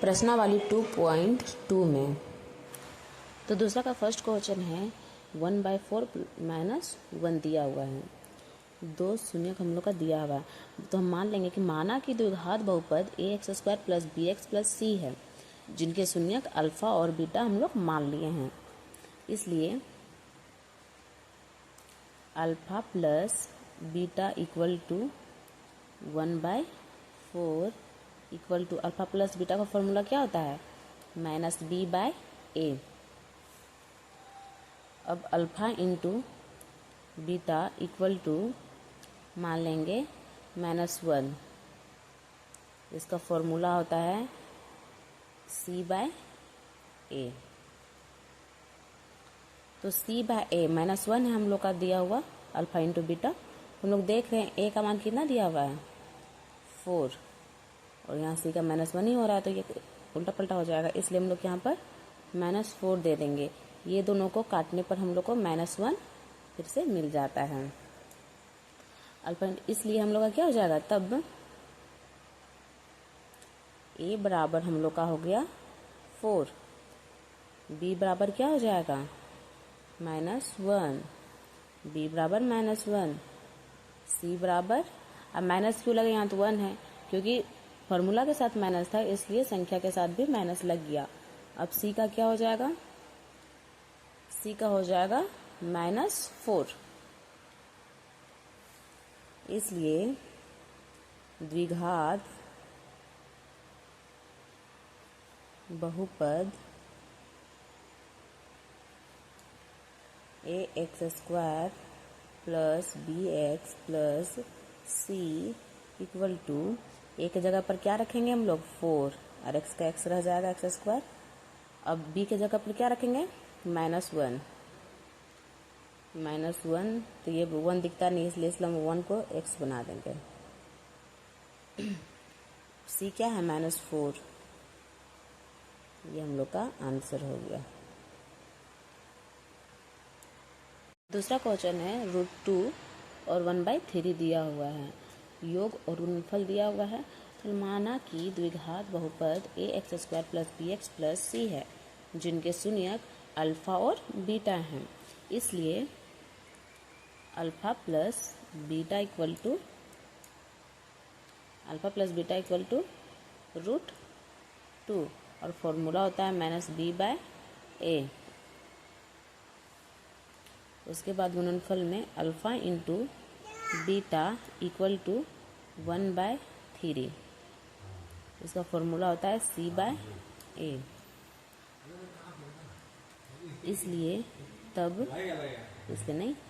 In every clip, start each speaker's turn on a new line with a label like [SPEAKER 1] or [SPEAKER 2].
[SPEAKER 1] प्रश्नावली 2.2 में। तो दूसरा का फर्स्ट क्वेश्चन है 1/4 - 1 दिया हुआ है, दो शून्यक हम लोग का दिया हुआ है। तो हम मान लेंगे कि माना कि द्विघात बहुपद ax² + bx + c है, जिनके शून्यक अल्फा और बीटा हम लोग मान लिए हैं। इसलिए alpha plus beta equal to 1/4 equal to alpha plus beta का फॉर्मूला क्या होता है -b/a। अब alpha into beta equal to मान लेंगे -1, इसका फॉर्मूला होता है c/a। तो c/a -1 है हम लोग का दिया हुआ अल्फा इंटू बीटा। हम लोग देख रहे हैं a का मान कितना दिया हुआ है 4, और यहाँ c का -1 ही हो रहा है, तो ये उल्टा पल्टा हो जाएगा, इसलिए हम लोग यहाँ पर -4 दे देंगे। ये दोनों को काटने पर हम लोग को -1 फिर से मिल जाता है अल्फा। इसलिए हम लोग का क्या हो जाएगा तब a बराबर हम लोग का हो गया 4, b बराबर क्या हो जाएगा -1, b बराबर -1, c बराबर, अब माइनस क्यों लगे, यहाँ तो 1 है, क्योंकि फॉर्मूला के साथ माइनस था इसलिए संख्या के साथ भी माइनस लग गया। अब c का क्या हो जाएगा, c का हो जाएगा -4। इसलिए द्विघात बहुपद ax² + bx + c equal to a के जगह पर क्या रखेंगे हम लोग 4, और x का x रह जाएगा x²। अब b के जगह पर क्या रखेंगे -1, तो ये 1 दिखता नहीं इसलिए हम 1 को x बना देंगे। c क्या है -4, ये हम लोग का आंसर हो गया। दूसरा क्वेश्चन है √2 और 1/3 दिया हुआ है, योग और गुणनफल दिया हुआ है। तो माना कि द्विघात बहुपद ax² + bx + c है, जिनके शून्यक अल्फा और बीटा हैं। इसलिए alpha plus beta equal to √2, और फॉर्मूला होता है -b/a। उसके बाद गुणनफल में alpha into beta equal to 1/3, इसका फॉर्मूला होता है c/a। इसलिए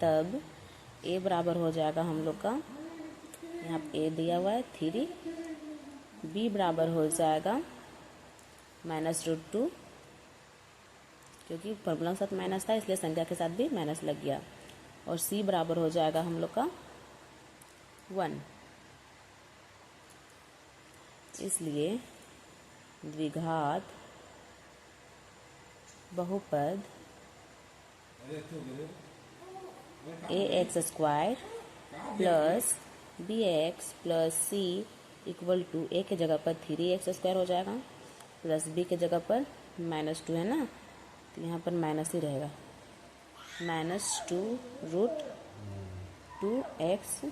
[SPEAKER 1] तब a बराबर हो जाएगा हम लोग का, यहाँ a दिया हुआ है 3, b बराबर हो जाएगा -√2, क्योंकि फॉर्मूला के साथ माइनस था इसलिए संख्या के साथ भी माइनस लग गया, और c बराबर हो जाएगा हम लोग का 1। इसलिए द्विघात बहुपद ax² + bx + c equal to a के जगह पर 3x² हो जाएगा, प्लस b के जगह पर -2 है ना, तो यहाँ पर माइनस ही रहेगा, -2√2x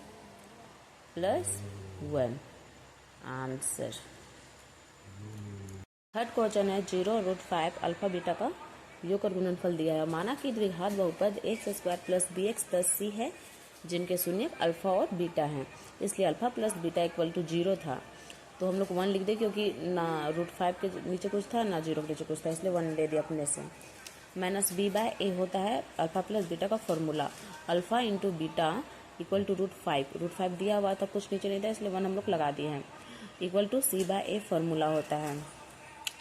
[SPEAKER 1] + 1 आंसर। थर्ड क्वेश्चन है 0√5 अल्फा बीटा का योग और गुणनफल दिया है। माना कि द्विघात बहुपद ax² + bx + c है, जिनके शून्यक अल्फा और बीटा हैं। इसलिए alpha plus beta equal to 0 था, तो हम लोग 1 लिख दें, क्योंकि ना √5 के नीचे कुछ था ना 0 के नीचे कुछ था, इसलिए 1 ले दिया अपने से। -b/a होता है अल्फा प्लस बीटा का formula, alpha into beta equal to √5 दिया हुआ था, कुछ नीचे नहीं था इसलिए 1 हम लोग लगा दिए हैं, इक्वल टू c/a फॉर्मूला होता है।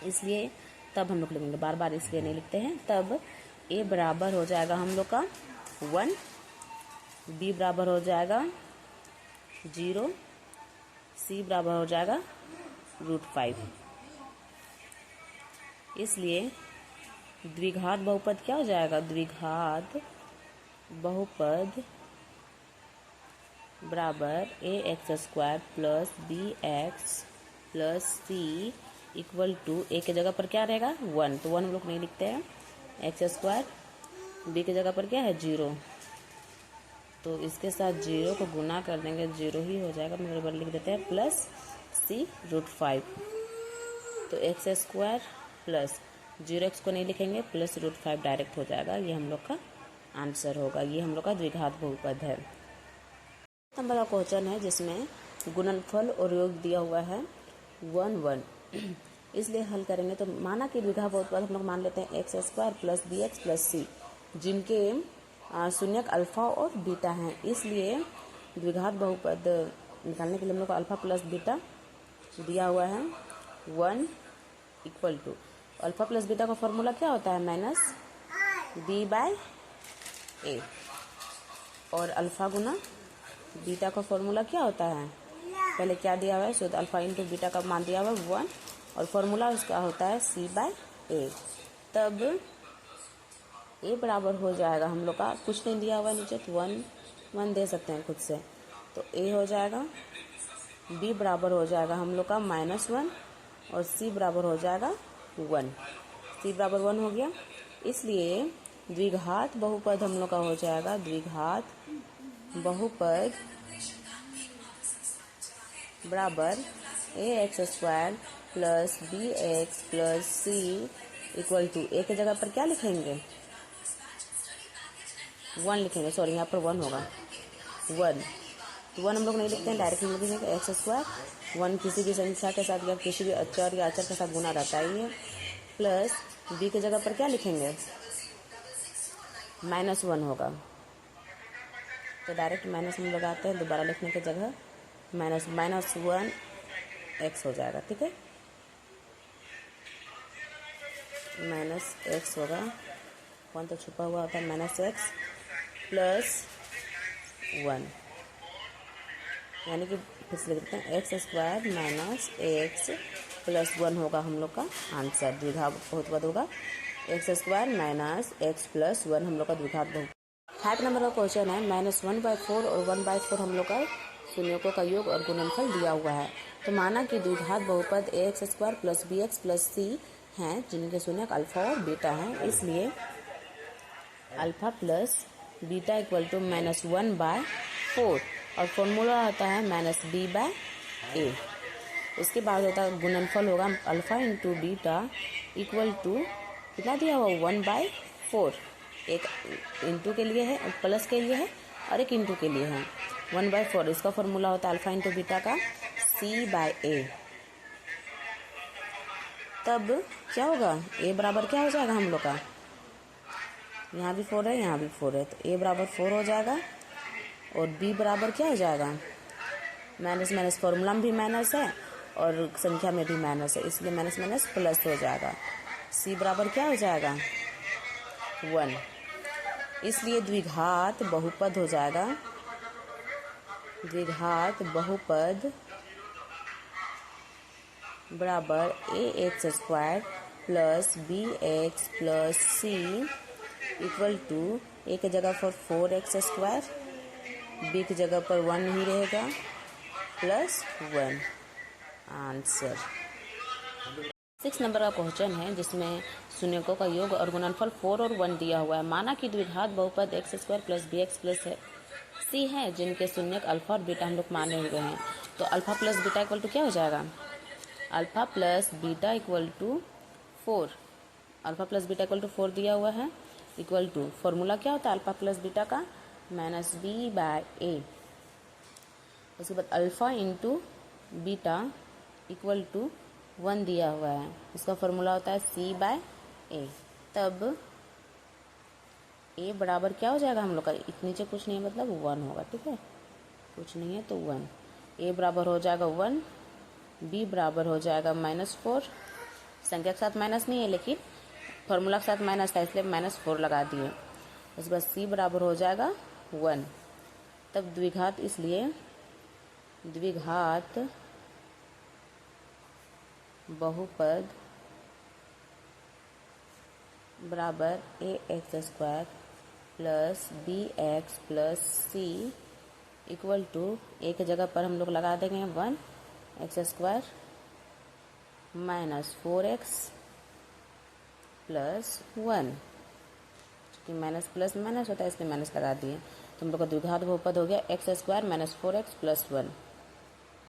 [SPEAKER 1] इसलिए तब हम लोग लिखेंगे, बार बार इसलिए नहीं लिखते हैं। तब a बराबर हो जाएगा हम लोग का 1, b बराबर हो जाएगा 0, c बराबर हो जाएगा √5। इसलिए द्विघात बहुपद क्या हो जाएगा, द्विघात बहुपद बराबर ax² + bx + c equal to ए के जगह पर क्या रहेगा 1, तो 1 हम लोग नहीं लिखते हैं। एक्स स्क्वायर बी के जगह पर क्या है 0, तो इसके साथ 0 को गुना कर देंगे 0 ही हो जाएगा, मगर बार लिख देते हैं प्लस c√5। तो एक्स स्क्वायर प्लस 0x को नहीं लिखेंगे, प्लस √5 डायरेक्ट हो जाएगा। ये हम लोग का आंसर होगा। ये हम लोग का द्विघात बहुपद है। नंबर का क्वेश्चन है जिसमें गुणनफल और योग दिया हुआ है 1 1, इसलिए हल करेंगे। तो माना कि द्विघात बहुपद हम लोग मान लेते हैं x square plus b x plus c, जिनके शून्यक अल्फा और बीटा हैं। इसलिए द्विघात बहुपद निकालने के लिए हम लोग को अल्फा प्लस बीटा दिया हुआ है 1 equal to alpha plus beta का फॉर्मूला क्या होता है माइनस b/a, और अल्फा गुना बीटा का फॉर्मूला क्या होता है, पहले क्या दिया हुआ है, शुद्ध अल्फा इंटू बीटा का मान दिया हुआ है 1, और फॉर्मूला उसका होता है c/a। तब a बराबर हो जाएगा हम लोग का, कुछ नहीं दिया हुआ है नीचे, तो 1 दे सकते हैं खुद से, तो a हो जाएगा, b बराबर हो जाएगा हम लोग का -1, और c बराबर हो जाएगा 1। c बराबर 1 हो गया। इसलिए द्विघात बहुपद हम लोग का हो जाएगा, द्विघात बहुपद बराबर ax square plus bx plus c equal to a के जगह पर क्या लिखेंगे 1 लिखेंगे, सॉरी यहाँ पर 1 होगा 1, तो 1 हम लोग नहीं लिखते हैं, डायरेक्ट हम लोग लिखेंगे एक्स स्क्वायर 1 किसी भी संख्या के साथ या किसी भी अचर या अचर के साथ गुना रहता ही है, प्लस b के जगह पर क्या लिखेंगे -1 होगा, तो डायरेक्ट माइनस हम लगाते हैं, दोबारा लिखने की जगह -1 x हो जाएगा। ठीक है, -x होगा, 1 तो छुपा हुआ होता है, -x प्लस 1, यानी कि फिर से लिख देते हैं x square minus ax plus 1 होगा हम लोग का आंसर। द्विघात बहुपद होगा x square minus x plus 1 हम लोग का द्विघात बहुपद। 5 नंबर का क्वेश्चन है -1/4 और 1/4 हम लोग का शून्यकों का योग और गुणनफल दिया हुआ है। तो माना कि द्विघात बहुपद ax square plus bx plus c हैं, जिनके शून्यक अल्फा और बीटा हैं। इसलिए alpha plus beta equal to -1/4, और फॉर्मूला आता है -b/a। उसके बाद होता है गुणनफल होगा alpha into beta equal to कितना दिया हुआ 1/4, एक इंटू के लिए है, प्लस के लिए है, और एक इंटू के लिए है 1/4। इसका फॉर्मूला होता है अल्फा इंटू बीटा का c/a। तब क्या होगा, a बराबर क्या हो जाएगा हम लोग का, यहाँ भी 4 है यहाँ भी 4 है, तो a बराबर 4 हो जाएगा, और b बराबर क्या हो जाएगा माइनस माइनस, फॉर्मूला में भी माइनस है और संख्या में भी माइनस है, इसलिए माइनस माइनस प्लस हो जाएगा। c बराबर क्या हो जाएगा 1, इसलिए द्विघात बहुपद हो जाएगा, द्विघात बहुपद बराबर ax square plus bx plus c equal to a की जगह पर 4x स्क्वायर, b की जगह पर 1 ही रहेगा, प्लस 1 आंसर। 6 नंबर का क्वेश्चन है जिसमें शून्यकों का योग और गुणनफल 4 और 1 दिया हुआ है। माना कि द्विघात बहुपद x square plus bx plus c है, जिनके शून्यक अल्फा और बीटा हम लोग माने हुए हैं। तो alpha plus beta equal to क्या हो जाएगा, alpha plus beta equal to 4, alpha plus beta equal to 4 दिया हुआ है, इक्वल टू फॉर्मूला क्या होता है अल्फा प्लस बीटा का -b/a। उसके बाद alpha into beta equal to 1 दिया हुआ है, इसका फॉर्मूला होता है c/a। तब a बराबर क्या हो जाएगा हम लोग का, नीचे कुछ नहीं है मतलब 1 होगा। ठीक है, कुछ नहीं है तो 1, a बराबर हो जाएगा 1, b बराबर हो जाएगा -4, संख्या के साथ माइनस नहीं है लेकिन फॉर्मूला के साथ माइनस था इसलिए -4 लगा दिए। उसके बाद c बराबर हो जाएगा 1। तब द्विघात, इसलिए द्विघात बहुपद बराबर ax square plus bx plus c equal to a की जगह पर हम लोग लगा देंगे 1 x square minus 4x plus 1, कि माइनस प्लस माइनस होता है इसलिए माइनस लगा दिए। तो हम लोग का द्विघात बहुपद हो गया x² माइनस 4x प्लस 1।